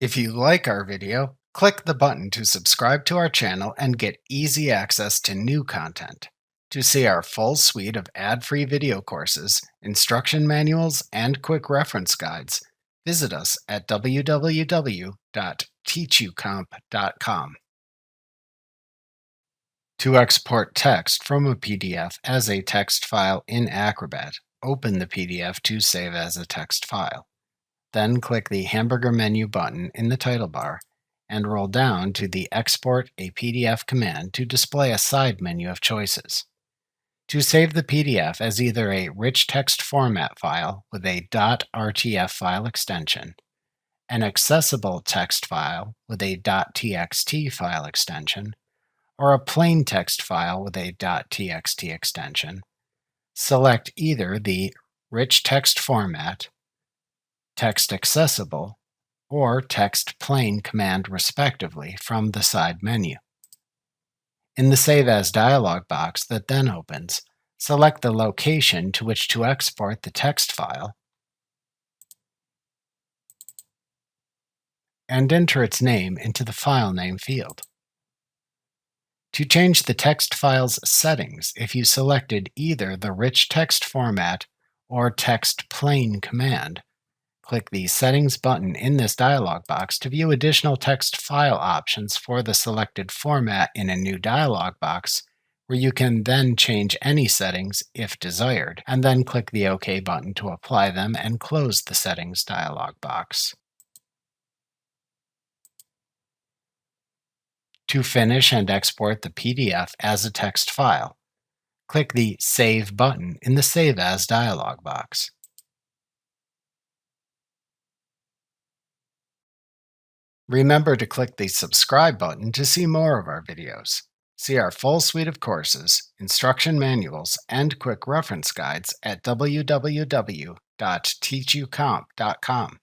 If you like our video, click the button to subscribe to our channel and get easy access to new content. To see our full suite of ad-free video courses, instruction manuals, and quick reference guides, visit us at www.teachucomp.com. To export text from a PDF as a text file in Acrobat, open the PDF to save as a text file. Then click the hamburger menu button in the title bar and roll down to the Export a PDF command to display a side menu of choices. To save the PDF as either a rich text format file with a .rtf file extension, an accessible text file with a .txt file extension, or a plain text file with a .txt extension, select either the Rich Text Format, Text Accessible, or Text Plain command respectively from the side menu. In the Save As dialog box that then opens, select the location to which to export the text file and enter its name into the file name field. To change the text file's settings, if you selected either the Rich Text Format or Text Plain command, click the Settings button in this dialog box to view additional text file options for the selected format in a new dialog box, where you can then change any settings if desired, and then click the OK button to apply them and close the Settings dialog box. To finish and export the PDF as a text file, click the Save button in the Save As dialog box. Remember to click the subscribe button to see more of our videos. See our full suite of courses, instruction manuals, and quick reference guides at www.teachucomp.com.